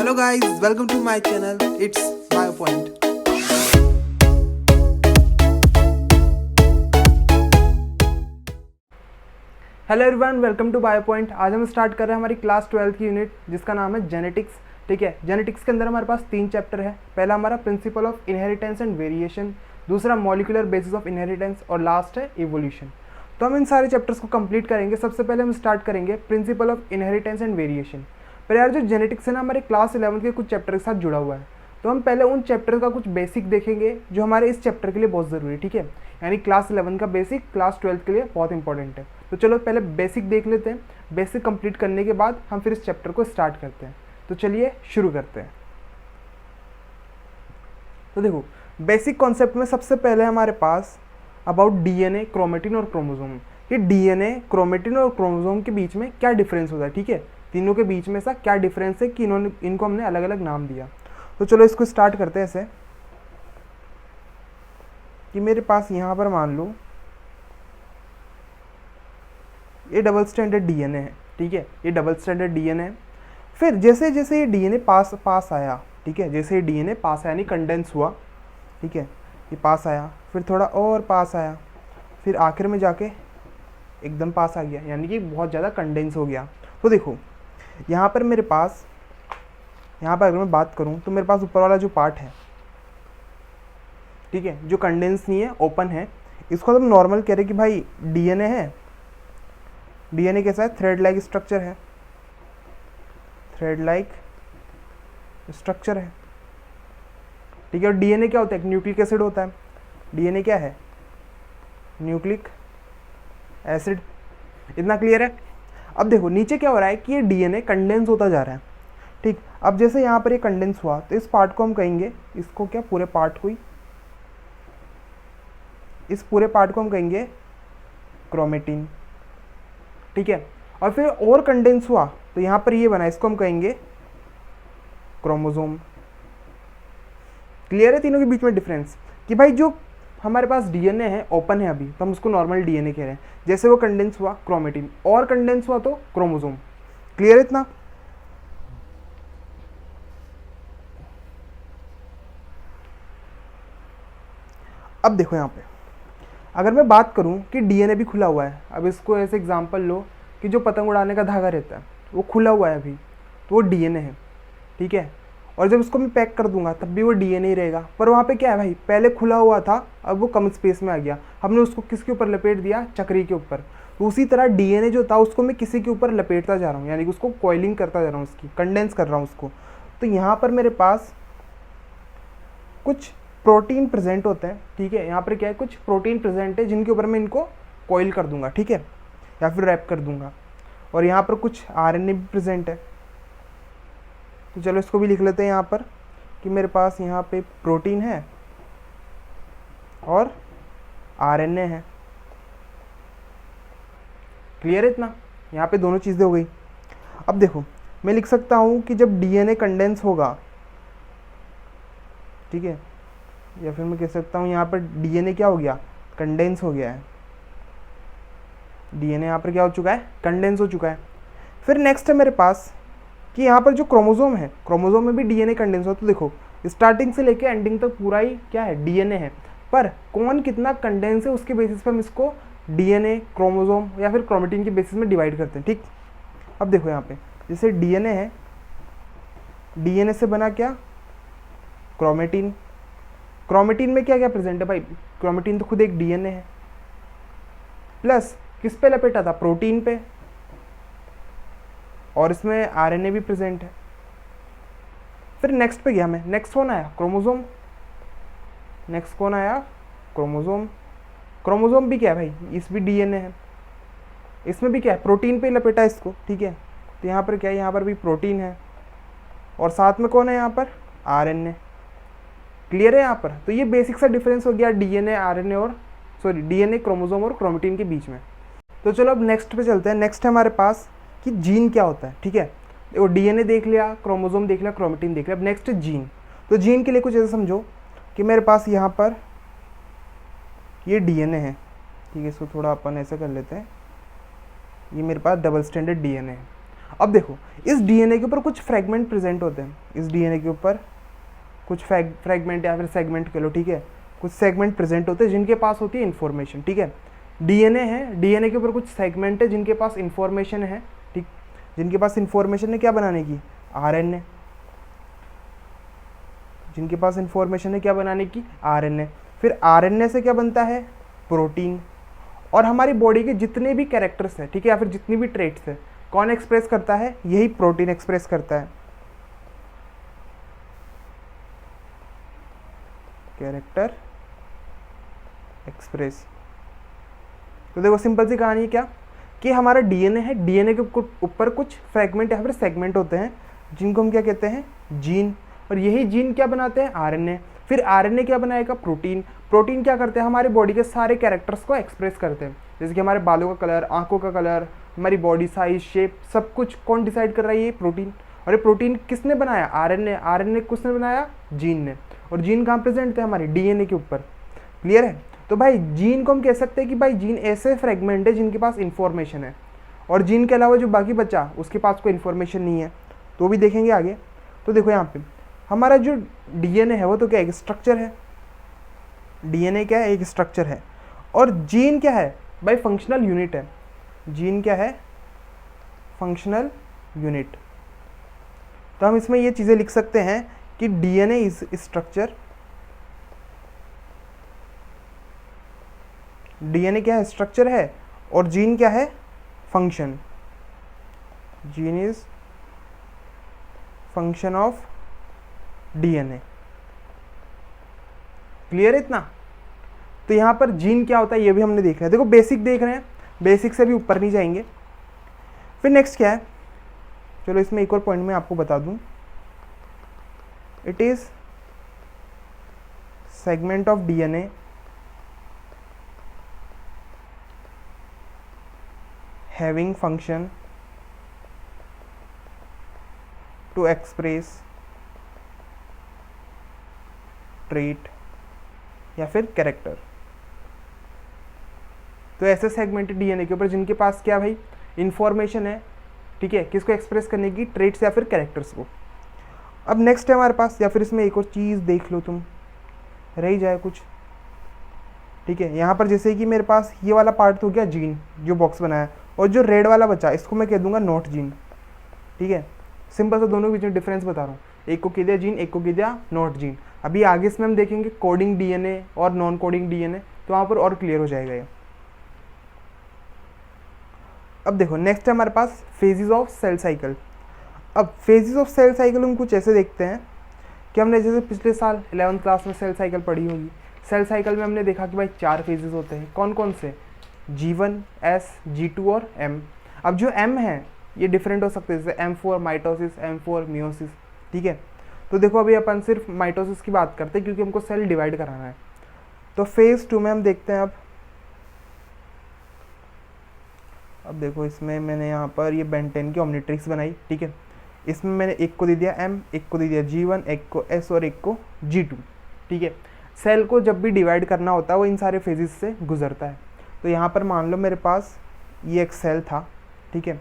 Hello guys, welcome to my channel. It's BioPoint. Hello everyone, welcome to BioPoint. आज हम start कर रहे हैं हमारी क्लास 12 की यूनिट जिसका नाम है जेनेटिक्स। ठीक है, जेनेटिक्स के अंदर हमारे पास 3 चैप्टर है। पहला हमारा principle of inheritance and variation, दूसरा मॉलिक्यूलर बेसिस ऑफ इनहेरिटेंस और लास्ट है इवोल्यूशन। तो हम इन सारे चैप्टर्स को कंप्लीट करेंगे। सबसे पहले हम स्टार्ट करेंगे principle of inheritance and variation. पर यार जो जेनेटिक्स है ना हमारे क्लास 11 के कुछ चैप्टर के साथ जुड़ा हुआ है, तो हम पहले उन चैप्टर का कुछ बेसिक देखेंगे जो हमारे इस चैप्टर के लिए बहुत ज़रूरी है। ठीक है, यानी क्लास 11 का बेसिक क्लास 12 के लिए बहुत इंपॉर्टेंट है। तो चलो पहले बेसिक देख लेते हैं। बेसिक कंप्लीट करने के बाद हम फिर इस चैप्टर को स्टार्ट करते हैं। तो चलिए शुरू करते हैं। तो देखो, बेसिक कॉन्सेप्ट में सबसे पहले हमारे पास अबाउट डीएनए, क्रोमेटिन और क्रोमोसोम। कि डीएनए, क्रोमेटिन और क्रोमोसोम के बीच में क्या डिफरेंस होता है। ठीक है, तीनों के बीच में ऐसा क्या डिफरेंस है कि इनको हमने अलग अलग नाम दिया। तो चलो इसको स्टार्ट करते हैं ऐसे कि मेरे पास यहाँ पर मान लो ये डबल स्टैंडर्ड डीएनए है। ठीक है, ये डबल स्टैंडर्ड डीएनए है। फिर जैसे जैसे ये डीएनए पास आया, ठीक है, जैसे ये डीएनए पास आया यानी कंडेंस हुआ, ठीक है, ये पास आया, फिर थोड़ा और पास आया, फिर आखिर में जाके एकदम पास आ गया, यानी कि बहुत ज़्यादा कंडेंस हो गया। तो देखो यहाँ पर मेरे पास, यहाँ पर अगर मैं बात करूँ तो मेरे पास ऊपर वाला जो पार्ट है, ठीक है, जो कंडेंस नहीं है, ओपन है, इसको हम नॉर्मल कह रहे हैं कि भाई डीएनए है। डीएनए कैसा है? थ्रेड लाइक स्ट्रक्चर है, थ्रेड लाइक स्ट्रक्चर है। ठीक है, और डीएनए क्या होता है? न्यूक्लिक एसिड होता है। डीएनए क्या है? Nucleic acid. इतना क्लियर है? अब देखो नीचे क्या हो रहा है कि ये डीएनए कंडेंस होता जा रहा है। ठीक, अब जैसे यहाँ पर ये कंडेंस हुआ तो इस पार्ट को हम कहेंगे, इसको क्या, पूरे पार्ट को ही, इस पूरे पार्ट को हम कहेंगे क्रोमेटिन। ठीक है, और फिर और कंडेंस हुआ तो यहाँ पर ये बना, इसको हम कहेंगे क्रोमोसोम। क्लियर है तीनों के बीच में डिफरेंस? कि भाई जो हमारे पास डीएनए है ओपन है अभी, तो हम उसको नॉर्मल डीएनए कह रहे हैं। जैसे वो कंडेंस हुआ क्रोमेटिन, और कंडेंस हुआ तो क्रोमोसोम। क्लियर है इतना? अब देखो यहाँ पे अगर मैं बात करूं कि डीएनए भी खुला हुआ है, अब इसको ऐसे एग्जांपल लो कि जो पतंग उड़ाने का धागा रहता है वो खुला हुआ है अभी, तो वो डीएनए है। ठीक है, और जब इसको मैं पैक कर दूंगा तब भी वो डीएनए ही रहेगा। पर वहाँ पे क्या है भाई, पहले खुला हुआ था, अब वो कम स्पेस में आ गया, हमने उसको किसके ऊपर लपेट दिया? चक्री के ऊपर। तो उसी तरह डीएनए जो था उसको मैं किसी के ऊपर लपेटता जा रहा हूँ, यानी कि उसको कॉइलिंग करता जा रहा हूँ, उसकी कंडेंस कर रहा हूँ उसको। तो यहाँ पर मेरे पास कुछ प्रोटीन प्रेजेंट होते हैं। ठीक है, यहाँ पर क्या है, कुछ प्रोटीन प्रेजेंट है जिनके ऊपर मैं इनको कॉइल कर दूंगा, ठीक है, या फिर रैप कर दूंगा। और यहाँ पर कुछ आरएनए भी प्रेजेंट है। तो चलो इसको भी लिख लेते हैं यहाँ पर कि मेरे पास यहाँ पे प्रोटीन है और आरएनए है। क्लियर है इतना? यहाँ पे दोनों चीज़ें हो गई। अब देखो मैं लिख सकता हूँ कि जब डीएनए कंडेंस होगा, ठीक है, या फिर मैं कह सकता हूँ यहाँ पर डीएनए क्या हो गया? कंडेंस हो गया है। डीएनए यहाँ पर क्या हो चुका है? कंडेंस हो चुका है। फिर नेक्स्ट है मेरे पास कि यहाँ पर जो क्रोमोसोम है, क्रोमोसोम में भी डीएनए कंडेंस हो। तो देखो स्टार्टिंग से लेके एंडिंग तक पूरा ही क्या है? डीएनए है। पर कौन कितना कंडेंस है उसके बेसिस पर हम इसको डीएनए, क्रोमोसोम या फिर क्रोमेटिन के बेसिस में डिवाइड करते हैं। ठीक, अब देखो यहाँ पे जैसे डीएनए है, डीएनए से बना क्या? क्रोमेटिन। क्रोमेटिन में क्या क्या प्रेजेंट है भाई? क्रोमेटिन तो खुद एक डीएनए है, प्लस किस पे लपेटा था? प्रोटीन पे, और इसमें आरएनए भी प्रेजेंट है। फिर नेक्स्ट पे गया मैं, नेक्स्ट कौन आया? क्रोमोसोम। नेक्स्ट कौन आया? क्रोमोसोम। क्रोमोसोम भी क्या है भाई? इस भी डीएनए है, इसमें भी क्या है? प्रोटीन पे लपेटा इसको। ठीक है, तो यहाँ पर क्या है? यहाँ पर भी प्रोटीन है, और साथ में कौन है यहाँ पर? आरएनए। क्लियर है यहाँ पर? तो ये बेसिक सा डिफरेंस हो गया डीएनए, आरएनए और डीएनए, क्रोमोसोम और क्रोमेटिन के बीच में। तो चलो अब नेक्स्ट पे चलते हैं। नेक्स्ट है हमारे पास कि जीन क्या होता है। ठीक है, वो डीएनए देख लिया, क्रोमोसोम देख लिया, क्रोमेटिन देख लिया। अब नेक्स्ट है जीन। तो जीन के लिए कुछ ऐसा समझो कि मेरे पास यहाँ पर ये डीएनए है, ठीक है, इसको थोड़ा अपन ऐसा कर लेते हैं, ये मेरे पास डबल स्टैंडर्ड डीएनए है। अब देखो इस डीएनए के ऊपर कुछ फ्रेगमेंट प्रेजेंट होते हैं, इस डीएनए के ऊपर कुछ फ्रेगमेंट या फिर सेगमेंट कह लो, ठीक है, कुछ सेगमेंट प्रेजेंट होते हैं जिनके पास होती है इन्फॉर्मेशन, ठीक है। डीएनए है, डीएनए के ऊपर कुछ सेगमेंट है जिनके पास इन्फॉर्मेशन है, ठीक, जिनके पास इन्फॉर्मेशन है क्या बनाने की, आरएनए, जिनके पास इन्फॉर्मेशन है क्या बनाने की, आरएनए। फिर आरएनए से क्या बनता है, प्रोटीन। और हमारी बॉडी के जितने भी कैरेक्टर्स हैं, ठीक है, या फिर जितनी भी ट्रेट्स है, कौन एक्सप्रेस करता है, यही प्रोटीन एक्सप्रेस करता है, कैरेक्टर एक्सप्रेस। तो देखो सिंपल सी कहानी है क्या, कि हमारा डीएनए है, डीएनए के ऊपर कुछ फ्रेगमेंट या फिर सेगमेंट होते हैं जिनको हम क्या कहते हैं, जीन। और यही जीन क्या बनाते हैं, आरएनए। फिर आरएनए क्या बनाएगा, प्रोटीन। प्रोटीन क्या करते हैं, हमारे बॉडी के सारे कैरेक्टर्स को एक्सप्रेस करते हैं, जैसे कि हमारे बालों का कलर, आंखों का कलर, हमारी बॉडी साइज, शेप, सब कुछ कौन डिसाइड कर रहा है, ये प्रोटीन। और ये प्रोटीन किसने बनाया, आरएनए। आरएनए किसने बनाया, जीन ने। और जीन कहाँ प्रेजेंट थे, हमारे डीएनए के ऊपर। क्लियर है। तो भाई जीन को हम कह सकते हैं कि भाई जीन ऐसे फ्रेगमेंट है जिनके पास इंफॉर्मेशन है, और जीन के अलावा जो बाकी बचा उसके पास कोई इन्फॉर्मेशन नहीं है, तो भी देखेंगे आगे। तो देखो यहाँ पे हमारा जो डीएनए है वो तो क्या है, एक स्ट्रक्चर है। डीएनए क्या है, एक स्ट्रक्चर है। और जीन क्या है भाई, फंक्शनल यूनिट है। जीन क्या है, फंक्शनल यूनिट। तो हम इसमें ये चीज़ें लिख सकते हैं कि डीएनए इज स्ट्रक्चर, डीएनए क्या है, स्ट्रक्चर है, और जीन क्या है, function. Gene is function of DNA. Clear है इतना। तो यहां पर जीन क्या होता है ये भी हमने देखा है। देखो बेसिक देख रहे हैं, बेसिक से भी ऊपर नहीं जाएंगे। फिर नेक्स्ट क्या है, चलो इसमें एक और पॉइंट मैं आपको बता दूं, it is segment of DNA having function to express trait या फिर कैरेक्टर। तो ऐसे सेगमेंटेड डीएनए के ऊपर जिनके पास क्या भाई, इंफॉर्मेशन है, ठीक है, किसको एक्सप्रेस करने की, ट्रेट्स या फिर कैरेक्टर्स को। अब नेक्स्ट है हमारे पास, या फिर इसमें एक और चीज़ देख लो तुम, रह जाए कुछ, ठीक है। यहाँ पर जैसे कि मेरे पास ये वाला पार्ट हो गया जीन, जो बॉक्स बनाया, और जो रेड वाला बचा इसको मैं कह दूंगा नॉट जीन, ठीक है। सिंपल सा दोनों के बीच में डिफरेंस बता रहा हूँ, एक को कह दिया जीन, एक को कह दिया नॉट जीन। अभी आगे इसमें हम देखेंगे कोडिंग डीएनए और नॉन कोडिंग डीएनए, तो वहाँ पर और क्लियर हो जाएगा ये। अब देखो नेक्स्ट है हमारे पास फेजेस ऑफ सेल साइकिल। अब फेजेस ऑफ सेल साइकिल हम कुछ ऐसे देखते हैं कि हमने जैसे पिछले साल 11th क्लास में सेल साइकिल पढ़ी होगी। सेल साइकिल में हमने देखा कि भाई 4 फेजेस होते हैं, कौन कौन से, G1, S, G2 और M। अब जो M है ये डिफरेंट हो सकते हैं, जैसे M4 माइटोसिस, M4 मियोसिस, ठीक है। तो देखो अभी अपन सिर्फ माइटोसिस की बात करते हैं क्योंकि हमको सेल डिवाइड कराना है। तो फेज 2 में हम देखते हैं। अब देखो इसमें मैंने यहाँ पर ये बेंटेन की ओमनिट्रिक्स बनाई, ठीक है। इसमें मैंने एक को दे दिया M, एक को दे दिया G1, एक को S और एक को G2, ठीक है। सेल को जब भी डिवाइड करना होता है वो इन सारे फेजेस से गुजरता है। तो यहाँ पर मान लो मेरे पास ये एक सेल था, ठीक है,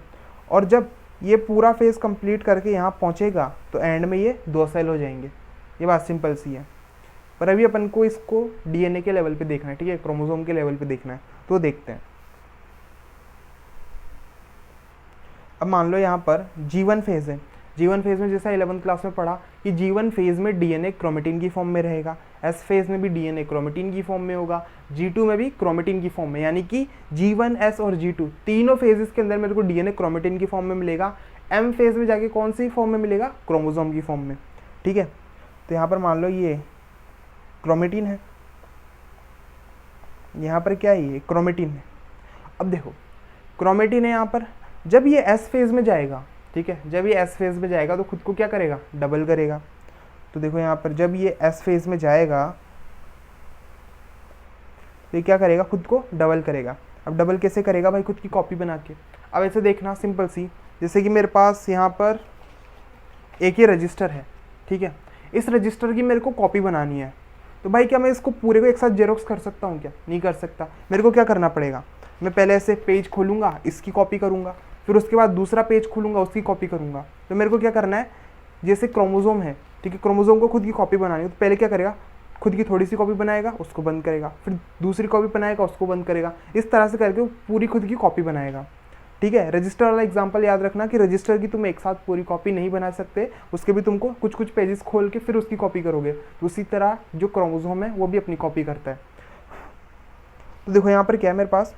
और जब ये पूरा फेज कंप्लीट करके यहाँ पहुँचेगा तो एंड में ये 2 सेल हो जाएंगे। ये बात सिंपल सी है, पर अभी अपन को इसको डीएनए के लेवल पे देखना है, ठीक है, क्रोमोसोम के लेवल पे देखना है, तो देखते हैं। अब मान लो यहाँ पर G1 फेज है। G1 फेज में जैसा 11th क्लास में पढ़ा कि G1 फेज में डीएनए क्रोमेटिन की फॉर्म में रहेगा, S फेज में भी डीएनए क्रोमेटिन की फॉर्म में होगा, G2 में भी क्रोमेटिन की फॉर्म में, यानी कि G1, S और G2 तीनों फेजेस के अंदर मेरे को डीएनए क्रोमेटिन की फॉर्म में मिलेगा। M फेज में जाके कौन सी फॉर्म में मिलेगा, क्रोमोसोम की फॉर्म में, ठीक है। तो यहाँ पर मान लो ये क्रोमेटिन है, यहाँ पर क्या है, ये क्रोमेटिन है। अब देखो क्रोमेटिन है यहाँ पर, जब ये S फेज में जाएगा, ठीक है, जब ये S फेज में जाएगा तो खुद को क्या करेगा, डबल करेगा। तो देखो यहाँ पर जब ये S फेज में जाएगा तो ये क्या करेगा, खुद को डबल करेगा। अब डबल कैसे करेगा भाई, खुद की कॉपी बना के। अब ऐसे देखना सिंपल सी, जैसे कि मेरे पास यहाँ पर एक ही रजिस्टर है, ठीक है, इस रजिस्टर की मेरे को कॉपी बनानी है। तो भाई क्या मैं इसको पूरे को एक साथ जेरोक्स कर सकता हूँ क्या, नहीं कर सकता। मेरे को क्या करना पड़ेगा, मैं पहले ऐसे पेज खोलूँगा, इसकी कॉपी करूँगा, फिर उसके बाद दूसरा पेज खोलूँगा, उसकी कॉपी करूँगा। तो मेरे को क्या करना है, जैसे क्रोमोसोम है, ठीक है, क्रोमोसोम को खुद की कॉपी बनानी है, तो पहले क्या करेगा, खुद की थोड़ी सी कॉपी बनाएगा, उसको बंद करेगा, फिर दूसरी कॉपी बनाएगा, उसको बंद करेगा, इस तरह से करके वो पूरी खुद की कॉपी बनाएगा। ठीक है, रजिस्टर वाला एग्जांपल याद रखना कि रजिस्टर की तुम एक साथ पूरी कॉपी नहीं बना सकते, उसके भी तुमको कुछ कुछ पेजेस खोल के फिर उसकी कॉपी करोगे। तो उसी तरह जो क्रोमोसोम है वो भी अपनी कॉपी करता है। तो देखो यहाँ पर क्या है मेरे पास,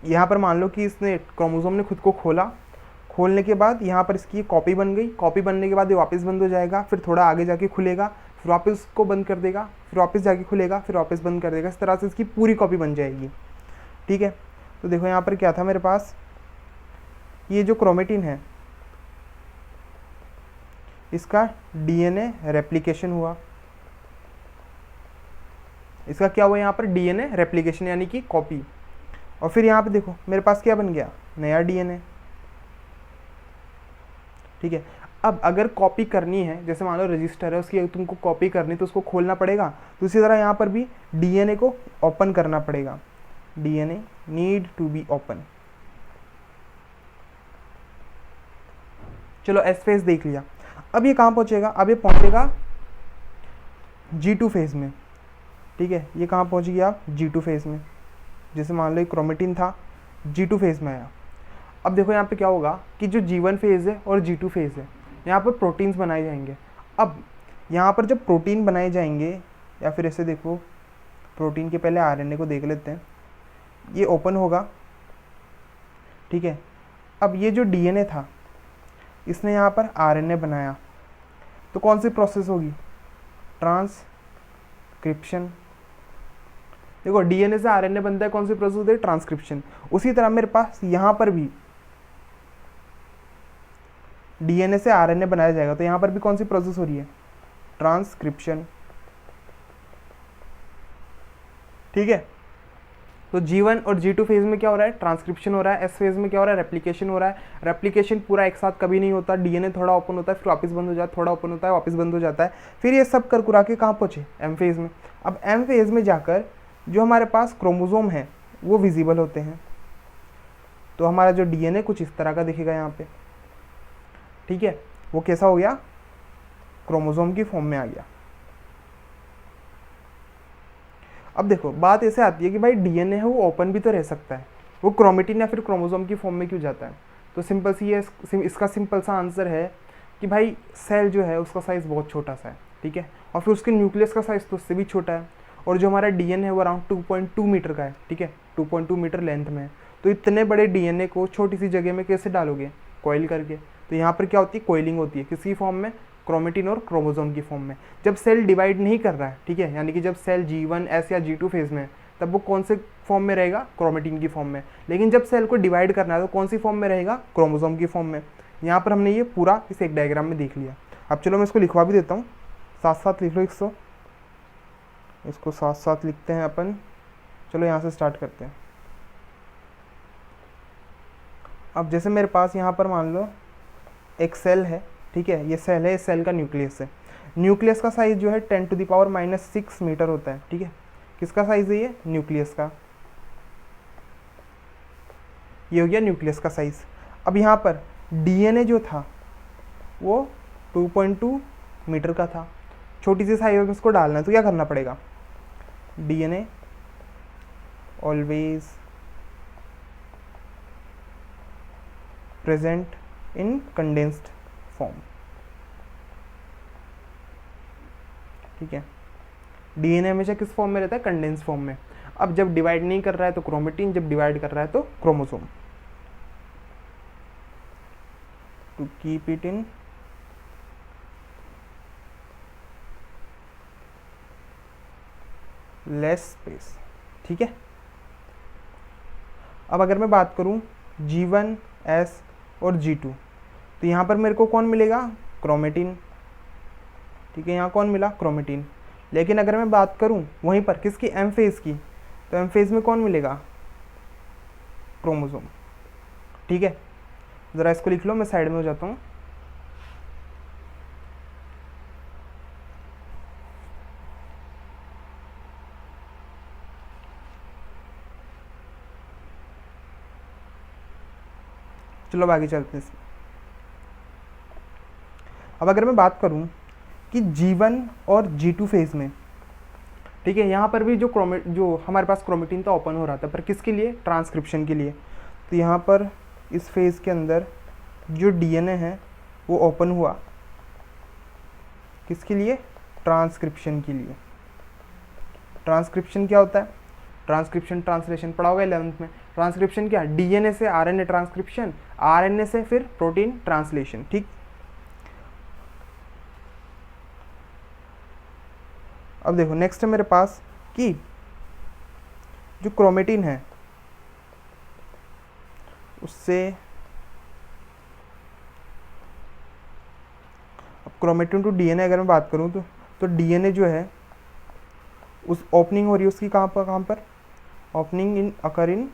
यहाँ पर मान लो कि इसने क्रोमोसोम ने खुद को खोला, खोलने के बाद यहाँ पर इसकी कॉपी बन गई, कॉपी बनने के बाद ये वापस बंद हो जाएगा, फिर थोड़ा आगे जाके खुलेगा, फिर वापस को बंद कर देगा, फिर वापस जाके खुलेगा, फिर वापस बंद कर देगा। इस तरह से इसकी पूरी कॉपी बन जाएगी। ठीक है, तो देखो यहाँ पर क्या था मेरे पास, ये जो क्रोमेटिन है इसका डीएनए रेप्लिकेशन हुआ, इसका क्या हुआ यहाँ पर, डीएनए रेप्लिकेशन यानी कि कॉपी। और फिर यहाँ पे देखो मेरे पास क्या बन गया, नया डीएनए। ठीक है, अब अगर कॉपी करनी है, जैसे मान लो रजिस्टर है, उसकी तुमको कॉपी करनी तो उसको खोलना पड़ेगा, तो इसी तरह यहाँ पर भी डीएनए को ओपन करना पड़ेगा, DNA need to be open. चलो एस फेज देख लिया, अब ये कहाँ पहुँचेगा, अब ये पहुँचेगा G2 फेज में। ठीक है, ये कहाँ पहुँच गया आप, G2 फेज में। जैसे मान लो क्रोमेटिन था, G2 फेज में आया। अब देखो यहाँ पे क्या होगा कि जो G1 फेज है और G2 फेज है, यहाँ पर प्रोटीन्स बनाए जाएंगे। अब यहाँ पर जब प्रोटीन बनाए जाएंगे, या फिर ऐसे देखो, प्रोटीन के पहले आरएनए को देख लेते हैं, ये ओपन होगा। ठीक है, अब ये जो डीएनए था इसने यहाँ पर आरएनए बनाया, तो कौन सी प्रोसेस होगी, ट्रांसक्रिप्शन। देखो डीएनए से आरएनए बनता है, कौन सी प्रोसेस होती है, ट्रांसक्रिप्शन। उसी तरह मेरे पास यहाँ पर भी डीएनए से आरएनए बनाया जाएगा, तो यहाँ पर भी कौन सी प्रोसेस हो रही है, ट्रांसक्रिप्शन। ठीक है, तो G1 और G2 फेज में क्या हो रहा है, ट्रांसक्रिप्शन हो रहा है, एस फेज में क्या हो रहा है, रेप्लिकेशन हो रहा है। रेप्लिकेशन पूरा एक साथ कभी नहीं होता, डीएनए थोड़ा ओपन होता है, फिर वापस बंद हो जाता है, थोड़ा ओपन होता है, वापस बंद हो जाता है। फिर ये सब कर कुरा के कहाँ पहुँचे, एम फेज में। अब एम फेज में जाकर जो हमारे पास क्रोमोसोम है वो विजिबल होते हैं, तो हमारा जो डीएनए कुछ इस तरह का दिखेगा यहाँ पे। ठीक है, वो कैसा हो गया, क्रोमोसोम की फॉर्म में आ गया। अब देखो बात ऐसे आती है कि भाई डीएनए है वो ओपन भी तो रह सकता है, वो क्रोमेटिन या फिर क्रोमोसोम की फॉर्म में क्यों जाता है। तो सिंपल सी है, इसका सिंपल सा आंसर है कि भाई सेल जो है उसका साइज़ बहुत छोटा सा है। ठीक है, और फिर उसके न्यूक्लियस का साइज़ तो उससे भी छोटा है, और जो हमारा डीएनए है वो अराउंड 2.2 मीटर का है। ठीक है, 2.2 मीटर लेंथ में है। तो इतने बड़े डीएनए को छोटी सी जगह में कैसे डालोगे, कॉइल करके। तो यहाँ पर क्या होती है, कोइलिंग होती है, किसी फॉर्म में, क्रोमेटिन और क्रोमोसोम की फॉर्म में। जब सेल डिवाइड नहीं कर रहा है, ठीक है, यानी कि जब सेल G1 S या G2 फेज में है, तब वो कौन से फॉर्म में रहेगा, क्रोमेटिन की फॉर्म में। लेकिन जब सेल को डिवाइड करना है तो कौन सी फॉर्म में रहेगा, क्रोमोसोम की फॉर्म में। यहाँ पर हमने ये पूरा इस एक डायग्राम में देख लिया। अब चलो मैं इसको लिखवा भी देता हूँ, साथ साथ लिख लो इसको साथ साथ लिखते हैं अपन। चलो यहाँ से स्टार्ट करते हैं। अब जैसे मेरे पास यहाँ पर मान लो एक सेल है, ठीक है, ये सेल है, इस सेल का न्यूक्लियस है। न्यूक्लियस का साइज जो है 10⁻⁻6 मीटर होता है। ठीक है, किसका साइज है ये, न्यूक्लियस का। ये हो गया न्यूक्लियस का साइज। अब यहाँ पर डीएनए जो था वो 2.2 मीटर का था, छोटी सी साइज में इसको डालना है, तो क्या करना पड़ेगा, DNA always present in condensed form. ठीक है, डीएनए हमेशा किस फॉर्म में रहता है, कंडेंस फॉर्म में। अब जब डिवाइड नहीं कर रहा है तो क्रोमेटिन, जब डिवाइड कर रहा है तो chromosome. To keep it in less space. ठीक है, अब अगर मैं बात करूं G1 S और G2, तो यहाँ पर मेरे को कौन मिलेगा, क्रोमेटिन। ठीक है, यहाँ कौन मिला, क्रोमेटिन। लेकिन अगर मैं बात करूँ वहीं पर किसकी, एम फेज की, तो एम फेज में कौन मिलेगा, क्रोमोसोम। ठीक है, ज़रा इसको लिख लो, मैं साइड में हो जाता हूँ। चलो अब आगे चलते हैं इसमें। अब अगर मैं बात करूं कि G1 और G2 फेज में, ठीक है, यहाँ पर भी जो हमारे पास क्रोमेटिन था ओपन हो रहा था, पर किसके लिए? ट्रांसक्रिप्शन के लिए। तो यहाँ पर इस फेज के अंदर जो DNA है वो ओपन हुआ, किसके लिए? ट्रांसक्रिप्शन के लिए। ट्रांसक्रिप्शन क्या होता है? ट्रांसक्रिप्शन ट्रांसलेशन पढ़ा होगा 11th में। ट्रांसक्रिप्शन क्या? DNA से RNA ट्रांसक्रिप्शन, RNA से फिर प्रोटीन ट्रांसलेशन, ठीक। अब देखो नेक्स्ट है मेरे पास कि जो क्रोमेटिन है उससे, अब क्रोमेटिन टू DNA अगर मैं बात करूं तो DNA जो है उस ओपनिंग हो रही है उसकी कहाँ पर opening in occur in,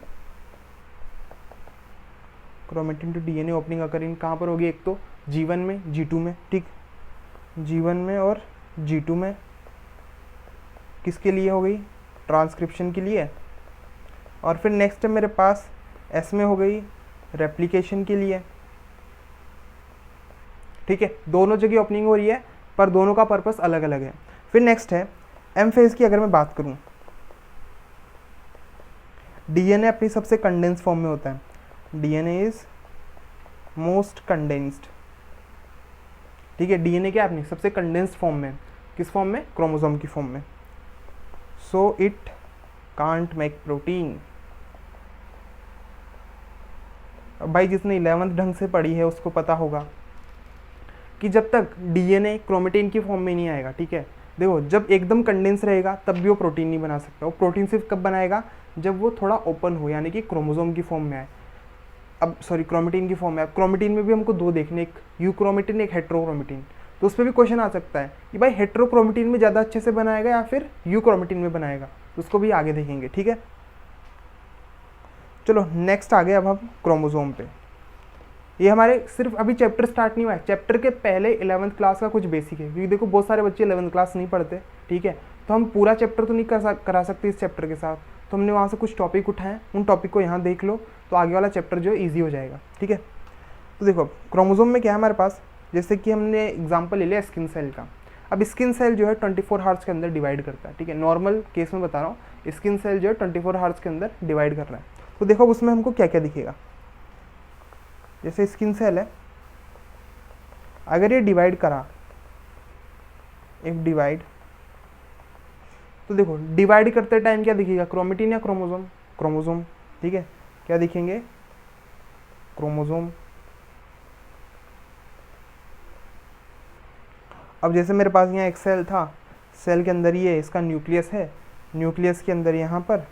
chromatin to DNA opening occur in कहाँ पर होगी? एक तो G1 में, G2 में, ठीक, G1 में और G2 में। किसके लिए हो गई? ट्रांसक्रिप्शन के लिए। और फिर नेक्स्ट है मेरे पास S में हो गई रेप्लिकेशन के लिए, ठीक है। दोनों जगह ओपनिंग हो रही है पर दोनों का पर्पस अलग अलग है। फिर नेक्स्ट है M फेज की अगर मैं बात करूं, DNA अपनी सबसे कंडेंस फॉर्म में होता है। DNA इज मोस्ट कंडेंस्ड, ठीक है। DNA क्या है? अपनी सबसे कंडेंस्ड फॉर्म में। किस फॉर्म में? क्रोमोसोम की फॉर्म में। So it can't make protein. अब भाई जिसने 11th ढंग से पढ़ी है उसको पता होगा कि जब तक DNA क्रोमेटिन की फॉर्म में नहीं आएगा, ठीक है, देखो जब एकदम कंडेंस रहेगा तब भी वो प्रोटीन नहीं बना सकता। वो प्रोटीन सिर्फ कब बनाएगा? जब वो थोड़ा ओपन हो, यानी कि क्रोमोसोम की फॉर्म में आए। अब सॉरी, क्रोमेटिन की फॉर्म में। अब क्रोमेटिन में भी हमको दो देखने, एक यूक्रोमेटिन, एक हेट्रोक्रोमेटिन। तो उस पर भी क्वेश्चन आ सकता है कि भाई हेट्रोक्रोमेटिन में ज़्यादा अच्छे से बनाएगा या फिर यूक्रोमेटिन में बनाएगा, तो उसको भी आगे देखेंगे, ठीक है। चलो नेक्स्ट आ गए अब हम क्रोमोसोम पे। ये हमारे सिर्फ अभी चैप्टर स्टार्ट नहीं हुआ है, चैप्टर के पहले 11th क्लास का कुछ बेसिक है, क्योंकि देखो बहुत सारे बच्चे 11th क्लास नहीं पढ़ते, ठीक है। तो हम पूरा चैप्टर तो नहीं करा सकते इस चैप्टर के साथ, तो हमने वहाँ से कुछ टॉपिक उठाए, उन टॉपिक को यहाँ देख लो तो आगे वाला चैप्टर जो है ईजी हो जाएगा, ठीक है। तो देखो क्रोमोसोम में क्या है हमारे पास, जैसे कि हमने एग्जाम्पल ले लिया स्किन सेल का। अब स्किन सेल जो है 24 हार्स के अंदर डिवाइड करता है, ठीक है। नॉर्मल केस में बता रहा हूँ, स्किन सेल जो है 24 हार्स के अंदर डिवाइड कर रहा है। तो देखो उसमें हमको क्या क्या दिखेगा। जैसे स्किन सेल है, अगर ये डिवाइड करा, एक डिवाइड, तो देखो डिवाइड करते टाइम क्या दिखेगा? क्रोमेटिन या क्रोमोसोम? क्रोमोसोम, ठीक है। क्या दिखेंगे? क्रोमोसोम। अब जैसे मेरे पास यहाँ एक सेल था, सेल के अंदर ये इसका न्यूक्लियस है, न्यूक्लियस के अंदर यहाँ पर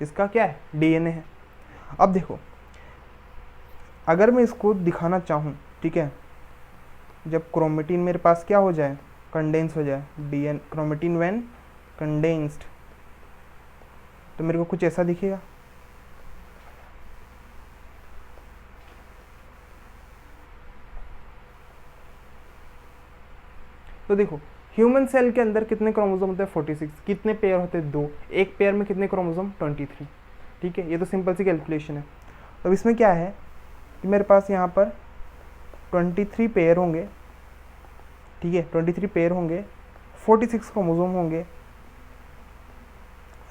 इसका क्या है? DNA है। अब देखो अगर मैं इसको दिखाना चाहूँ, ठीक है, जब क्रोमेटिन मेरे पास क्या हो जाए? कंडेंस हो जाए, DNA क्रोमेटिन व्हेन कंडेंस्ड, तो मेरे को कुछ ऐसा दिखेगा। तो देखो ह्यूमन सेल के अंदर कितने क्रोमोसोम होते हैं? 46। कितने पेयर होते हैं? 2। एक पेयर में कितने क्रोमोसोम? 23, ठीक है। ये तो सिंपल सी कैलकुलेशन है। अब इसमें क्या है कि मेरे पास यहाँ पर 23 पेयर होंगे, ठीक है, 23 पेयर होंगे, 46 क्रोमोसोम होंगे,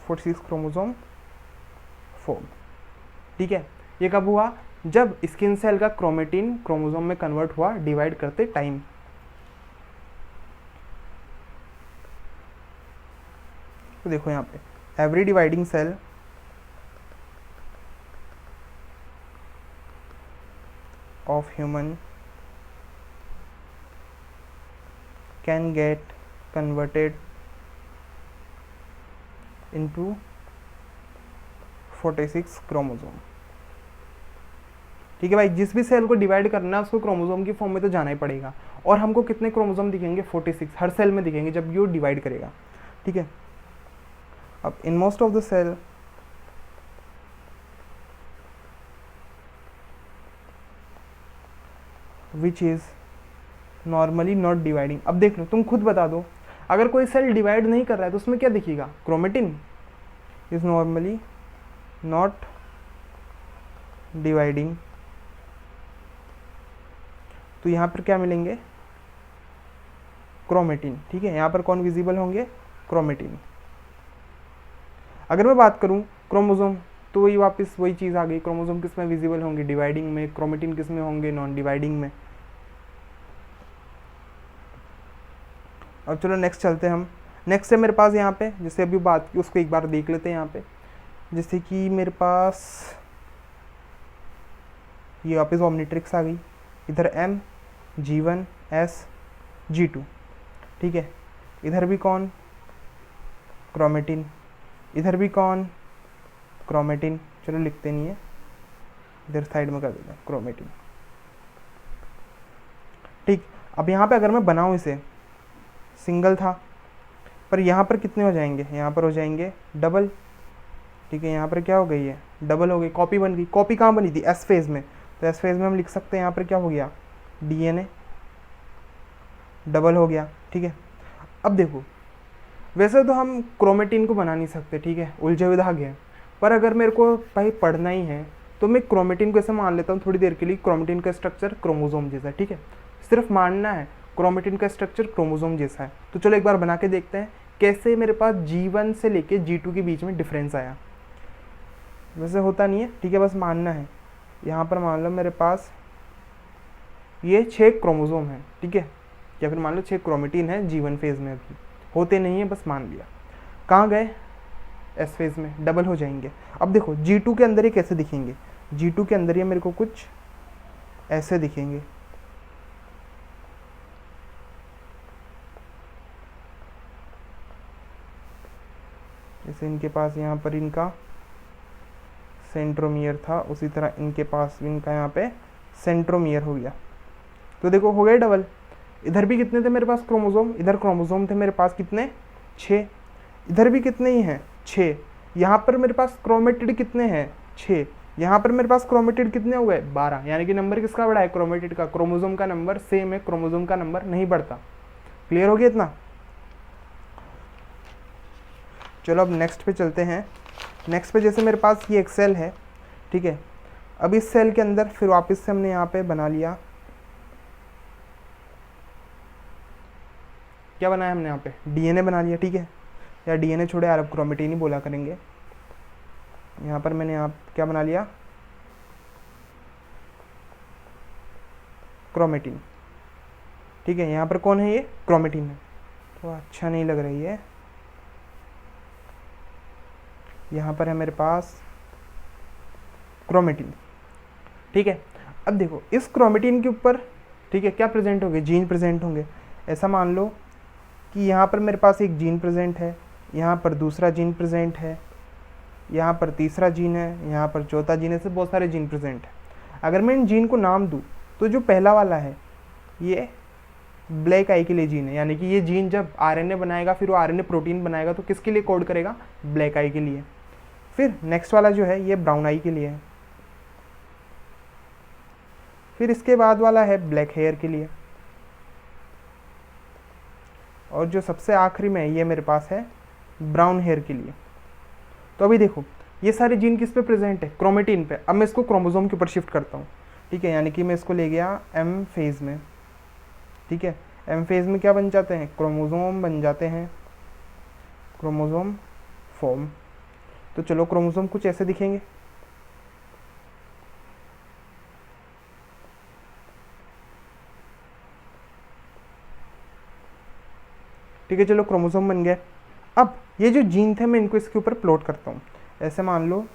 46 क्रोमोसोम फॉर्म, ठीक है। ये कब हुआ? जब स्किन सेल का क्रोमेटिन क्रोमोसोम में कन्वर्ट हुआ डिवाइड करते टाइम। तो देखो यहाँ पे every dividing cell of human can get converted into 46 chromosome, ठीक है भाई। जिस भी सेल को डिवाइड करना है उसको क्रोमोसोम की फॉर्म में तो जाना ही पड़ेगा। और हमको कितने क्रोमोसोम दिखेंगे? 46 हर सेल में दिखेंगे जब ये डिवाइड करेगा, ठीक है। अब in most of the cell which is normally not dividing. अब देख लो, तुम खुद बता दो, अगर कोई सेल डिवाइड नहीं कर रहा है तो उसमें क्या दिखेगा? Chromatin is normally not dividing, तो यहाँ पर क्या मिलेंगे, क्रोमेटिन। ठीक है, यहाँ पर कौन विजिबल होंगे, क्रोमेटिन। अगर मैं बात करूँ क्रोमोसोम, तो वही वापस वही चीज़ आ गई, क्रोमोसोम किस में विजिबल होंगे, डिवाइडिंग में, क्रोमेटिन किस में होंगे, नॉन डिवाइडिंग में। अब चलो नेक्स्ट चलते हैं हम। नेक्स्ट है मेरे पास यहाँ पे, जैसे अभी बात की उसको एक बार देख लेते हैं यहाँ पे। जैसे कि मेरे पास ये वापस ओमनिट्रिक्स आ गई, इधर M, G1, S, G2। ठीक है, इधर भी कौन, क्रोमेटिन, इधर भी कौन, क्रोमेटिन। चलो लिखते नहीं है, इधर साइड में कर देते हैं, क्रोमेटिन। ठीक, अब यहाँ पे अगर मैं बनाऊँ इसे, सिंगल था, पर यहाँ पर कितने हो जाएंगे, यहाँ पर हो जाएंगे डबल। ठीक है, यहाँ पर क्या हो गई है, डबल हो गई, कॉपी बन गई। कॉपी कहाँ बनी थी, एस फेज में, तो एस फेज में हम लिख सकते हैं यहाँ पर क्या हो गया, DNA डबल हो गया। ठीक है, अब देखो, वैसे तो हम क्रोमेटिन को बना नहीं सकते, ठीक है, उलझे हुए धागे हैं, पर अगर मेरे को भाई पढ़ना ही है तो मैं क्रोमेटिन को ऐसे मान लेता हूँ थोड़ी देर के लिए, क्रोमेटिन का स्ट्रक्चर क्रोमोसोम जैसा है। ठीक है, सिर्फ मानना है, क्रोमेटिन का स्ट्रक्चर क्रोमोसोम जैसा है। तो चलो एक बार बना के देखते हैं कैसे मेरे पास G1 से लेके G2 के बीच में डिफरेंस आया। वैसे होता नहीं है, ठीक है, बस मानना है। यहाँ पर मान लो मेरे पास ये 6 क्रोमोसोम है, ठीक है, या फिर मान लो 6 क्रोमेटिन है G1 फेज में, अभी होते नहीं है, बस मान लिया। कहाँ गए, एस फेज में, डबल हो जाएंगे। अब देखो G2 के अंदर ये कैसे दिखेंगे, G2 के अंदर ये मेरे को कुछ ऐसे दिखेंगे। जैसे इनके पास यहाँ पर इनका सेंट्रोमियर था, उसी तरह इनके पास इनका यहाँ पे सेंट्रोमियर हो गया। तो देखो हो गए डबल। इधर भी कितने थे मेरे पास क्रोमोसोम, इधर क्रोमोसोम थे मेरे पास कितने, 6। इधर भी कितने ही हैं, 6। यहाँ पर मेरे पास क्रोमेटिड कितने हैं, 6। यहाँ पर मेरे पास क्रोमेटिड कितने हो गए, 12। यानी कि नंबर किसका बढ़ा है, क्रोमेटिड का। क्रोमोसोम का नंबर सेम है, क्रोमोसोम का नंबर नहीं बढ़ता। क्लियर हो गया इतना। चलो अब नेक्स्ट पे चलते हैं। नेक्स्ट पे जैसे मेरे पास ये एक सेल है, ठीक है, अब इस सेल के अंदर फिर वापस से हमने यहाँ पे बना लिया, क्या बनाया हमने यहाँ पे, DNA बना लिया। ठीक है, या DNA छोड़े यार, अब क्रोमेटिन ही बोला करेंगे। यहाँ पर मैंने यहाँ क्या बना लिया, क्रोमेटिन। ठीक है, यहाँ पर कौन है, ये क्रोमेटिन है, तो अच्छा नहीं लग रही है। यहाँ पर है मेरे पास क्रोमेटिन। ठीक है, अब देखो इस क्रोमेटिन के ऊपर, ठीक है, क्या प्रेजेंट होंगे, जीन प्रेजेंट होंगे। ऐसा मान लो कि यहाँ पर मेरे पास एक जीन प्रेजेंट है, यहाँ पर दूसरा जीन प्रेजेंट है, यहाँ पर तीसरा जीन है, यहाँ पर चौथा जीन है, से बहुत सारे जीन प्रेजेंट है। अगर मैं इन जीन को नाम दूँ तो जो पहला वाला है ये ब्लैक आई के लिए जीन है, यानी कि ये जीन जब RNA बनाएगा फिर वो RNA प्रोटीन बनाएगा तो किसके लिए कोड करेगा, ब्लैक आई के लिए। फिर नेक्स्ट वाला जो है ये ब्राउन आई के लिए है, फिर इसके बाद वाला है ब्लैक हेयर के लिए, और जो सबसे आखिरी में ये मेरे पास है ब्राउन हेयर के लिए। तो अभी देखो ये सारे जीन किस पे प्रेजेंट है, क्रोमेटिन पे। अब मैं इसको क्रोमोसोम के ऊपर शिफ्ट करता हूँ। ठीक है, यानी कि मैं इसको ले गया M फेज में। ठीक है, M फेज में क्या बन जाते हैं, क्रोमोसोम बन जाते हैं, क्रोमोसोम फॉर्म। तो चलो क्रोमोसोम कुछ ऐसे दिखेंगे। ठीक है, चलो क्रोमोसोम बन गए। अब ये जो जीन थे मैं इनको इसके ऊपर प्लॉट करता हूँ। ऐसे मान लो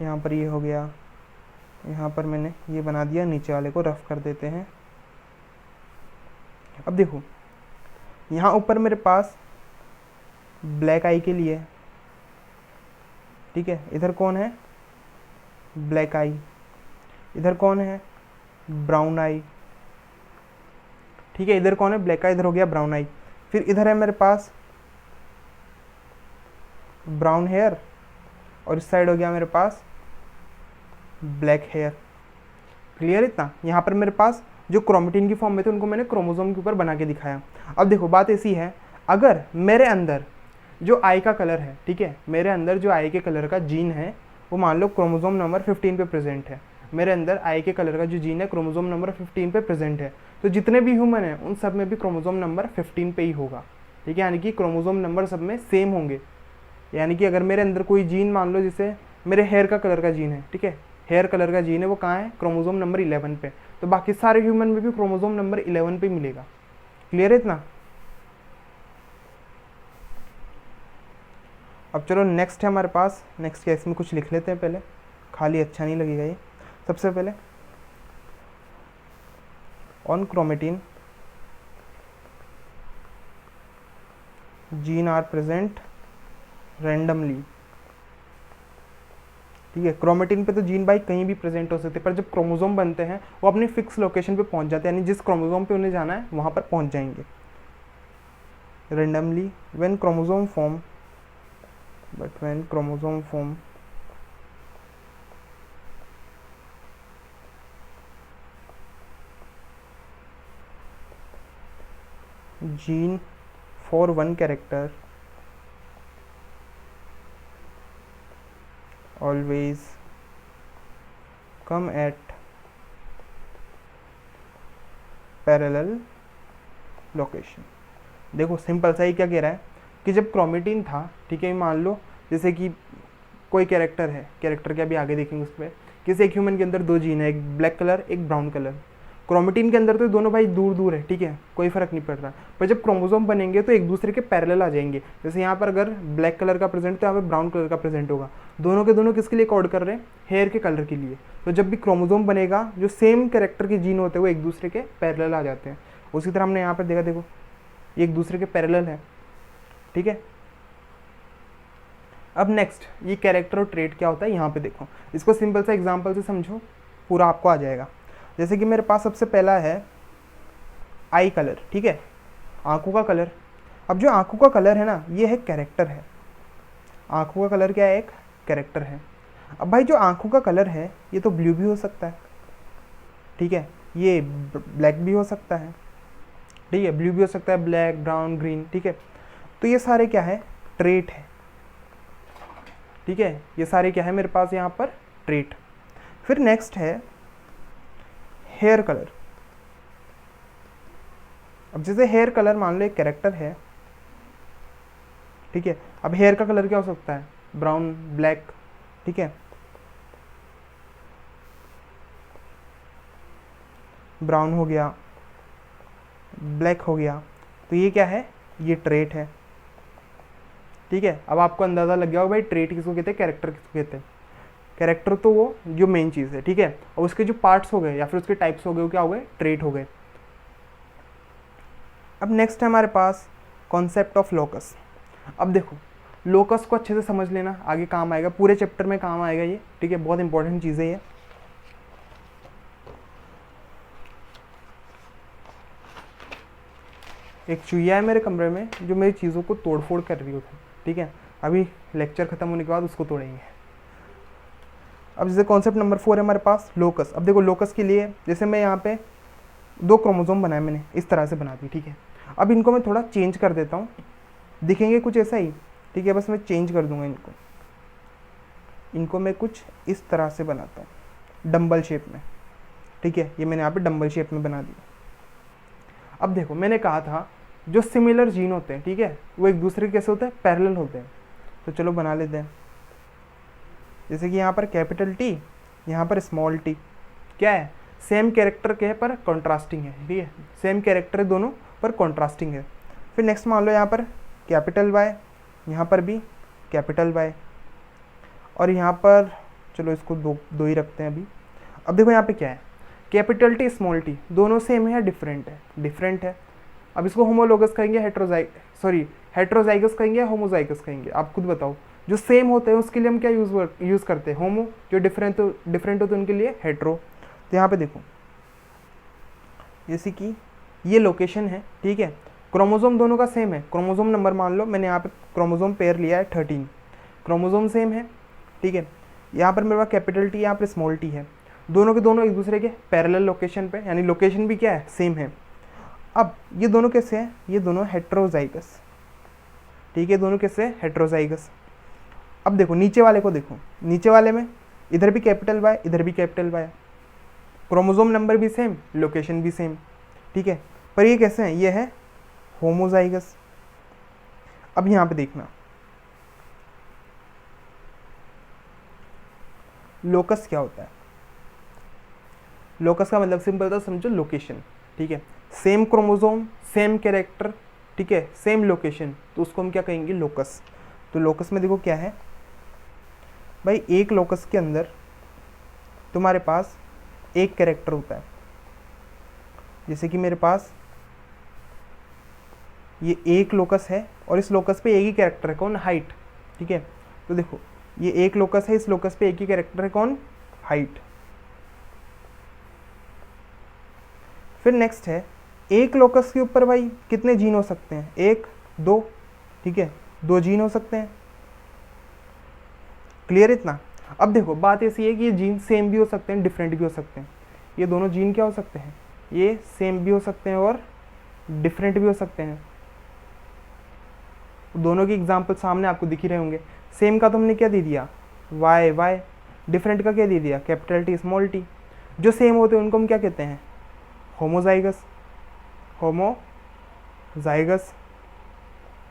यहाँ पर ये हो गया, यहाँ पर मैंने ये बना दिया, नीचे वाले को रफ कर देते हैं। अब देखो यहाँ ऊपर मेरे पास ब्लैक आई के लिए, ठीक है, इधर कौन है, ब्लैक आई, इधर कौन है, ब्राउन आई। ठीक है, इधर कौन है, ब्लैक आई, इधर हो गया ब्राउन आई। फिर इधर है मेरे पास ब्राउन हेयर, और इस साइड हो गया मेरे पास ब्लैक हेयर। क्लियर इतना। यहाँ पर मेरे पास जो क्रोमेटिन की फॉर्म में थे उनको मैंने क्रोमोसोम के ऊपर बना के दिखाया। अब देखो बात ऐसी है, अगर मेरे अंदर जो आई का कलर है, ठीक है, मेरे अंदर जो आई के कलर का जीन है वो मान लो क्रोमोसोम नंबर 15 पे प्रेजेंट है। मेरे अंदर आई के कलर का जो जीन है क्रोमोसोम नंबर 15 पे प्रेजेंट है। तो जितने भी ह्यूमन हैं उन सब में भी क्रोमोसोम नंबर 15 पे ही होगा, ठीक है, यानी कि क्रोमोसोम नंबर सब में सेम होंगे। यानी कि अगर मेरे अंदर कोई जीन मान लो, जैसे मेरे हेयर का कलर का जीन है, ठीक है, हेयर कलर का जीन है, वो कहाँ है, क्रोमोसोम नंबर 11 पे, तो बाकी सारे ह्यूमन में भी क्रोमोसोम नंबर 11 पे मिलेगा। क्लियर है इतना? अब चलो नेक्स्ट है हमारे पास, नेक्स्ट क्या, इसमें कुछ लिख लेते हैं पहले, खाली अच्छा नहीं लगेगा ये। सबसे पहले on chromatin gene are present randomly, ठीक है। क्रोमेटिन पे तो जीन भाई कहीं भी प्रेजेंट हो सकते हैं, पर जब क्रोमोसोम बनते हैं वो अपनी फिक्स लोकेशन पे पहुंच जाते हैं, यानी जिस क्रोमोसोम पे उन्हें जाना है वहां पर पहुंच जाएंगे randomly when chromosome form, but when chromosome form gene for one character always come at parallel location. देखो सिंपल सा ही क्या कह रहा है कि जब क्रोमेटिन था, ठीक है, मान लो जैसे कि कोई कैरेक्टर है, कैरेक्टर के अभी आगे देखेंगे उस पर, किसी एक ह्यूमन के अंदर दो जीन है, एक ब्लैक कलर एक ब्राउन कलर। क्रोमेटिन के अंदर तो दोनों भाई दूर दूर है, ठीक है, कोई फर्क नहीं पड़ रहा, पर जब क्रोमोसोम बनेंगे तो एक दूसरे के पैरेलल आ जाएंगे। जैसे यहाँ पर अगर ब्लैक कलर का प्रेजेंट तो यहाँ पर ब्राउन कलर का प्रेजेंट होगा, दोनों के दोनों किसके लिए कोड कर रहे हैं, हेयर के कलर के लिए। तो जब भी क्रोमोसोम बनेगा जो सेम कैरेक्टर के जीन होते हैं वो एक दूसरे के पैरेलल आ जाते हैं। उसी तरह हमने यहाँ पर देखा, देखो ये एक दूसरे के पैरेलल है, ठीक है। अब नेक्स्ट ये कैरेक्टर और ट्रेट क्या होता है, यहाँ पे देखो, इसको सिंपल सा एग्जांपल से समझो, पूरा आपको आ जाएगा। जैसे कि मेरे पास सबसे पहला है आई कलर, ठीक है, आंखों का कलर। अब जो आंखों का कलर है ना, ये है कैरेक्टर है, आंखों का कलर क्या है, एक कैरेक्टर है। अब भाई जो आंखों का कलर है ये तो ब्लू भी हो सकता है, ठीक है, ये ब्लैक भी हो सकता है, ठीक है, ब्लू भी हो सकता है, ब्लैक, ब्राउन, ग्रीन, ठीक है। तो ये सारे क्या है, ट्रेट है, ठीक है, ये सारे क्या है मेरे पास यहाँ पर, ट्रेट। फिर नेक्स्ट है हेयर कलर। अब जैसे हेयर कलर मान लो एक कैरेक्टर है, ठीक है, अब हेयर का कलर क्या हो सकता है, ब्राउन, ब्लैक, ठीक है, ब्राउन हो गया, ब्लैक हो गया, तो ये क्या है, ये ट्रेट है, ठीक है। अब आपको अंदाजा लग गया होगा भाई ट्रेट किसको कहते हैं, कैरेक्टर किसको कहते हैं। कैरेक्टर तो वो जो मेन चीज़ है, ठीक है, और उसके जो पार्ट्स हो गए या फिर उसके टाइप्स हो गए वो क्या हो गए, ट्रेट हो गए। अब नेक्स्ट है हमारे पास कॉन्सेप्ट ऑफ लोकस। अब देखो लोकस को अच्छे से समझ लेना, आगे काम आएगा, पूरे चैप्टर में काम आएगा ये, ठीक है, बहुत इंपॉर्टेंट चीज़ है ये। एक चुईया है मेरे कमरे में जो मेरी चीज़ों को तोड़ फोड़ कर रही होती है, ठीक है, अभी लेक्चर खत्म होने के बाद उसको तोड़ेंगे। अब जैसे कॉन्सेप्ट नंबर 4 है हमारे पास लोकस। अब देखो लोकस के लिए जैसे मैं यहाँ पे 2 क्रोमोसोम बनाए, मैंने इस तरह से बना दी, ठीक है। अब इनको मैं थोड़ा चेंज कर देता हूँ, दिखेंगे कुछ ऐसा ही, ठीक है, बस मैं चेंज कर दूंगा इनको मैं कुछ इस तरह से बनाता हूँ डम्बल शेप में, ठीक है, ये मैंने यहाँ पे डम्बल शेप में बना दिया। अब देखो मैंने कहा था जो सिमिलर जीन होते हैं, ठीक है, वो एक दूसरे के कैसे होते हैं, पैरेलल होते हैं। तो चलो बना लेते हैं, जैसे कि यहाँ पर कैपिटल टी, यहाँ पर स्मॉल टी, क्या है, सेम कैरेक्टर के है पर कॉन्ट्रास्टिंग है, ठीक है, सेम कैरेक्टर है दोनों पर कॉन्ट्रास्टिंग है। फिर नेक्स्ट मान लो यहाँ पर कैपिटल वाई, यहाँ पर भी कैपिटल वाई, और यहाँ पर चलो इसको दो ही रखते हैं अभी। अब देखो यहाँ पे क्या है, कैपिटल टी स्मॉल टी, दोनों सेम है या डिफरेंट है, डिफरेंट है। अब इसको होमोलोगस कहेंगे, हेट्रोजाइगस कहेंगे या होमोजाइगस कहेंगे, आप खुद बताओ। जो सेम होते हैं उसके लिए हम क्या यूज़ करते हैं, होमो, जो डिफरेंट होते हैं उनके लिए हेट्रो। तो यहाँ पे देखो जैसे कि ये लोकेशन है, ठीक है, क्रोमोसोम दोनों का सेम है, क्रोमोसोम नंबर मान लो मैंने यहाँ पे क्रोमोसोम पेयर लिया है 13, क्रोमोसोम सेम है, ठीक है। यहाँ पर मेरे पास कैपिटल टी, यहाँ पर स्मॉल टी है, दोनों के दोनों एक दूसरे के पैरेलल लोकेशन पे, यानी लोकेशन भी क्या है, सेम है। अब ये दोनों कैसे हैं, ये दोनों हेट्रोजाइगस, ठीक है, दोनों कैसे हेट्रोजाइगस। अब देखो नीचे वाले को देखो, नीचे वाले में इधर भी कैपिटल वाई, इधर भी कैपिटल वाई, क्रोमोसोम नंबर भी सेम, लोकेशन भी सेम, ठीक है, पर ये कैसे हैं, ये है होमोजाइगस। अब यहाँ पे देखना, लोकस क्या होता है। लोकस का मतलब सिंपल था, समझो लोकेशन, ठीक है, सेम क्रोमोसोम सेम कैरेक्टर, ठीक है, सेम लोकेशन, तो उसको हम क्या कहेंगे, लोकस। तो लोकस में देखो क्या है भाई, एक लोकस के अंदर तुम्हारे पास एक कैरेक्टर होता है, जैसे कि मेरे पास ये एक लोकस है और इस लोकस पे एक ही कैरेक्टर है, कौन, हाइट, ठीक है। तो देखो ये एक लोकस है, इस लोकस पे एक ही कैरेक्टर है, कौन, हाइट। फिर नेक्स्ट है, एक लोकस के ऊपर भाई कितने जीन हो सकते हैं, एक, दो, ठीक है, दो जीन हो सकते हैं, क्लियर इतना। अब देखो बात ऐसी है कि ये जीन सेम भी हो सकते हैं, डिफरेंट भी हो सकते हैं। ये दोनों जीन क्या हो सकते हैं, ये सेम भी हो सकते हैं और डिफरेंट भी हो सकते हैं। दोनों की एग्जाम्पल सामने आपको दिख ही रहे होंगे। सेम का तो हमने क्या दे दिया, वाई वाई, डिफरेंट का क्या दे दिया, कैपिटल टी स्मॉल टी। जो सेम होते हैं उनको हम क्या कहते हैं, होमोजाइगस, होमोजाइगस।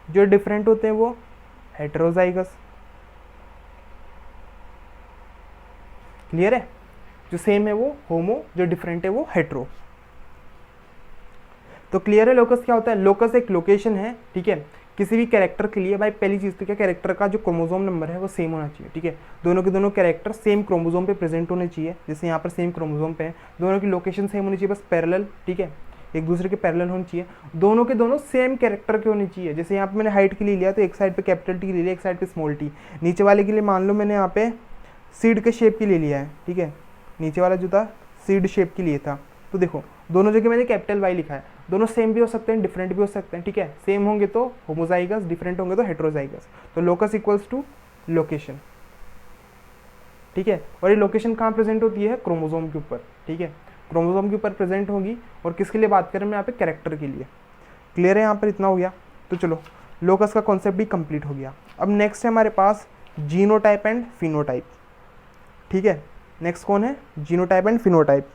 जो डिफरेंट होते हैं वो हेटेरोजाइगस, क्लियर है। जो सेम है वो होमो, जो डिफरेंट है वो हेट्रो। तो क्लियर है लोकस क्या होता है। लोकस एक लोकेशन है, ठीक है, किसी भी कैरेक्टर के लिए। भाई पहली चीज़ तो क्या, कैरेक्टर का जो क्रोमोसोम नंबर है वो सेम होना चाहिए, ठीक है, दोनों के दोनों कैरेक्टर सेम क्रोमोसोम पे प्रेजेंट होने चाहिए, जैसे यहाँ पर सेम क्रोमोसोम पे है, दोनों की लोकेशन सेम होनी चाहिए, बस पैरेलल, ठीक है, एक दूसरे के पैरेलल होनी चाहिए, दोनों के दोनों सेम कैरेक्टर के होने चाहिए। जैसे यहाँ पे मैंने हाइट के लिए लिया तो एक साइड पे कैपिटल टी ले लिया, एक साइड पे स्मॉल टी। नीचे वाले के लिए मान लो मैंने यहाँ पे सीड के शेप के लिए लिया है, ठीक है, नीचे वाला जो था सीड शेप के लिए था, तो देखो दोनों जगह मैंने कैपिटल वाई लिखा है। दोनों सेम भी हो सकते हैं, डिफरेंट भी हो सकते हैं, ठीक है, सेम होंगे तो होमोजाइगस, डिफरेंट होंगे तो हेटेरोजाइगस। तो लोकस इक्वल्स टू लोकेशन, ठीक है, और ये लोकेशन कहाँ प्रेजेंट होती है, क्रोमोसोम के ऊपर, ठीक है, क्रोमोसोम के ऊपर प्रेजेंट होगी। और किसके लिए बात करें मैं यहाँ पे, कैरेक्टर के लिए। क्लियर है यहाँ पर, इतना हो गया। तो चलो लोकस का कॉन्सेप्ट भी कंप्लीट हो गया। अब नेक्स्ट है हमारे पास जीनोटाइप एंड फिनोटाइप, ठीक है, नेक्स्ट कौन है, जीनोटाइप एंड फिनोटाइप।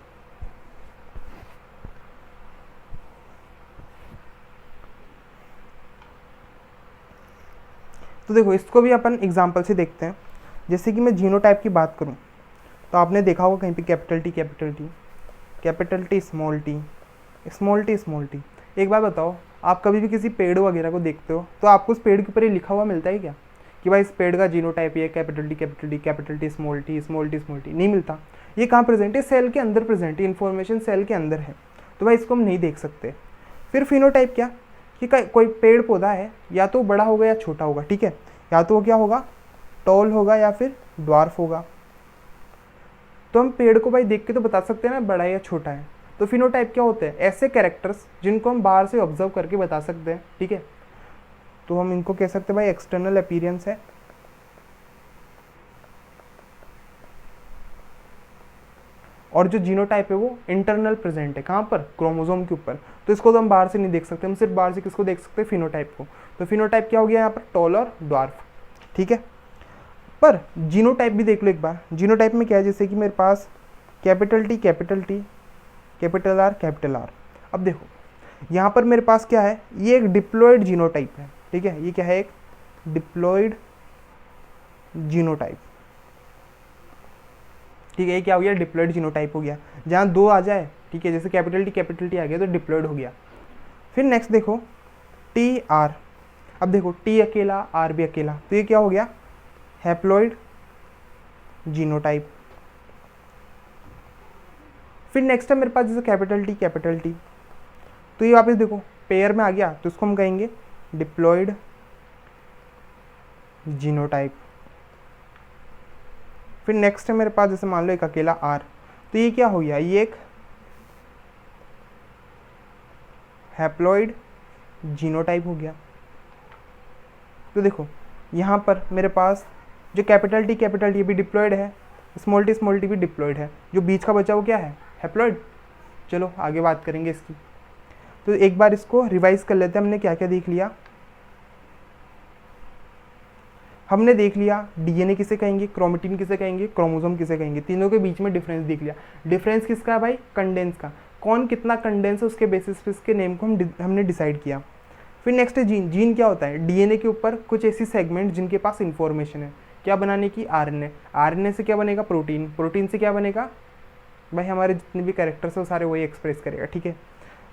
तो देखो इसको भी अपन एग्जांपल से देखते हैं। जैसे कि मैं जीनोटाइप की बात करूं तो आपने देखा होगा कहीं पे capital T capital T, capital T small T, small T small T. एक बात बताओ, आप कभी भी किसी पेड़ वगैरह को देखते हो तो आपको उस पेड़ के ऊपर ये लिखा हुआ मिलता है क्या कि भाई इस पेड़ का जीनोटाइप ये capital T capital T capital T small T small T small T? नहीं मिलता। ये कहाँ प्रेजेंट है, सेल के अंदर प्रेजेंट है, इन्फॉर्मेशन सेल के अंदर है, तो भाई इसको हम नहीं देख सकते। फिर फिनोटाइप क्या, कि कोई पेड़ पौधा है, या तो बड़ा होगा या छोटा होगा, ठीक है, या तो वो क्या होगा, टॉल होगा या फिर ड्वार्फ होगा। तो हम पेड़ को भाई देख के तो बता सकते हैं ना बड़ा है या छोटा है। तो फिनोटाइप क्या होते हैं, ऐसे कैरेक्टर्स जिनको हम बाहर से ऑब्जर्व करके बता सकते हैं, ठीक है, तो हम इनको कह सकते हैं भाई एक्सटर्नल अपीयरेंस है। और जो जीनोटाइप है वो इंटरनल प्रेजेंट है, कहाँ पर, क्रोमोसोम के ऊपर। तो इसको तो हम बाहर से नहीं देख सकते, हम सिर्फ बाहर से किसको देख सकते हैं, फिनोटाइप को। तो फिनोटाइप क्या हो गया यहाँ पर, टॉल और ड्वार्फ, ठीक है। पर जीनोटाइप भी देख लो एक बार। जीनोटाइप में क्या है, जैसे कि मेरे पास capital T capital T, capital R capital R. अब देखो यहाँ पर मेरे पास क्या है, ये एक डिप्लॉयड जीनोटाइप है, ठीक है, ये क्या है, एक डिप्लॉयड जीनोटाइप, ठीक है, ये क्या हो गया, डिप्लॉयड जीनोटाइप हो गया। जहाँ दो आ जाए, ठीक है, जैसे कैपिटल टी आ गया तो डिप्लॉयड हो गया। फिर नेक्स्ट देखो टी आर। अब देखो टी अकेला, आर भी अकेला, तो ये क्या हो गया, हैप्लॉइड जीनोटाइप। फिर नेक्स्ट है मेरे पास जैसे कैपिटल टी, तो ये वापस देखो पेयर में आ गया, तो इसको हम कहेंगे डिप्लॉयड जीनोटाइप। फिर नेक्स्ट है मेरे पास जैसे मान लो एक अकेला आर, तो ये क्या हो गया, ये एक हैप्लॉइड जीनोटाइप हो गया। तो देखो यहाँ पर मेरे पास जो कैपिटल टी भी डिप्लॉयड है, स्मॉल टी भी डिप्लॉयड है, जो बीच का बचा वो क्या है, हैप्लॉइड। चलो आगे बात करेंगे इसकी। तो एक बार इसको रिवाइज कर लेते हैं, हमने क्या क्या देख लिया। हमने देख लिया डीएनए किसे कहेंगे, क्रोमेटिन किसे कहेंगे, क्रोमोसोम किसे कहेंगे, तीनों के बीच में डिफरेंस देख लिया। डिफरेंस किसका है भाई? कंडेंस का। कौन कितना कंडेंस है उसके बेसिस पे इसके नेम को हमने डिसाइड किया। फिर नेक्स्ट है जीन। जीन क्या होता है? डीएनए के ऊपर कुछ ऐसी सेगमेंट जिनके पास इंफॉर्मेशन है क्या बनाने की? आरएनए। आरएनए से क्या बनेगा? प्रोटीन। प्रोटीन से क्या बनेगा भाई? हमारे जितने भी कैरेक्टर्स है वो सारे वही एक्सप्रेस करेगा, ठीक है।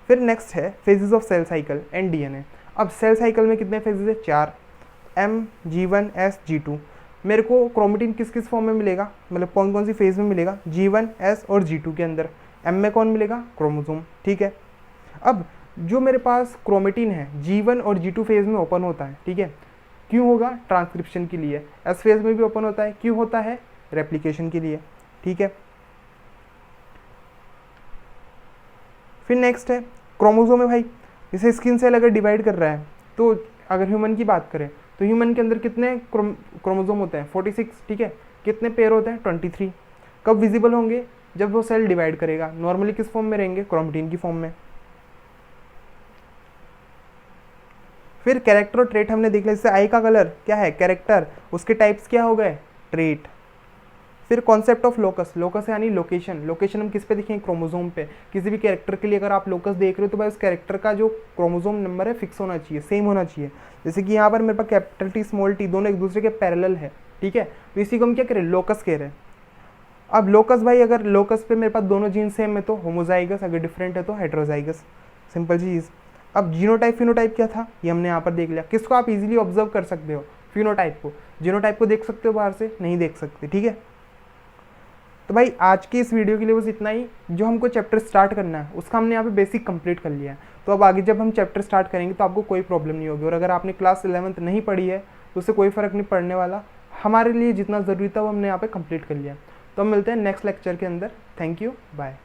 फिर नेक्स्ट है phases of cell cycle and DNA. अब सेल साइकिल में कितने फेजेस है? 4, M, G1, S, G2। मेरे को क्रोमेटिन किस किस फॉर्म में मिलेगा, मतलब कौन कौन सी फेज में मिलेगा? G1, S और G2 के अंदर। M में कौन मिलेगा? क्रोमोसोम, ठीक है। अब जो मेरे पास क्रोमेटिन है G1 और G2 फेज में ओपन होता है, ठीक है। क्यों होगा? ट्रांसक्रिप्शन के लिए। S फेज में भी ओपन होता है, क्यों होता है? रेप्लिकेशन के लिए, ठीक है। फिर नेक्स्ट है क्रोमोसोम है भाई, जैसे स्किन सेल अगर डिवाइड कर रहा है तो अगर ह्यूमन की बात करें तो ह्यूमन के अंदर कितने क्रोमोसोम होते हैं? 46, ठीक है। कितने पेयर होते हैं? 23। कब विजिबल होंगे? जब वो सेल डिवाइड करेगा। नॉर्मली किस फॉर्म में रहेंगे? क्रोमेटिन की फॉर्म में। फिर कैरेक्टर और ट्रेट हमने देख लिया, जैसे आई का कलर क्या है? कैरेक्टर। उसके टाइप्स क्या हो गए? ट्रेट। फिर कॉन्सेप्ट ऑफ लोकस। लोकस यानी लोकेशन। लोकेशन हम किस पे देखेंगे? क्रोमोसोम पे। किसी भी कैरेक्टर के लिए अगर आप लोकस देख रहे हो तो भाई उस कैरेक्टर का जो क्रोमोसोम नंबर है फिक्स होना चाहिए, सेम होना चाहिए। जैसे कि यहाँ पर मेरे पास कैपिटल टी स्मॉल टी दोनों एक दूसरे के पैरेलल है, ठीक है। तो इसी को हम क्या करें? लोकस कह रहे हैं। अब लोकस भाई, अगर लोकस पे मेरे पास दोनों जीन सेम है तो होमोजाइगस, अगर डिफरेंट है तो हेटेरोजाइगस, सिंपल चीज़। अब जीनोटाइप फिनोटाइप क्या था ये हमने यहाँ पर देख लिया। किसको आप इजीली ऑब्जर्व कर सकते हो? फिनोटाइप को। जीनोटाइप को देख सकते हो बाहर से? नहीं देख सकते, ठीक है। तो भाई आज की इस वीडियो के लिए बस इतना ही। जो हमको चैप्टर स्टार्ट करना है उसका हमने यहाँ पे बेसिक कंप्लीट कर लिया है। तो अब आगे जब हम चैप्टर स्टार्ट करेंगे तो आपको कोई प्रॉब्लम नहीं होगी। और अगर आपने क्लास 11th नहीं पढ़ी है तो उससे कोई फ़र्क नहीं पड़ने वाला। हमारे लिए जितना ज़रूरी था वो हमने यहाँ पे कंप्लीट कर लिया। तो हम मिलते हैं नेक्स्ट लेक्चर के अंदर। Thank you, bye.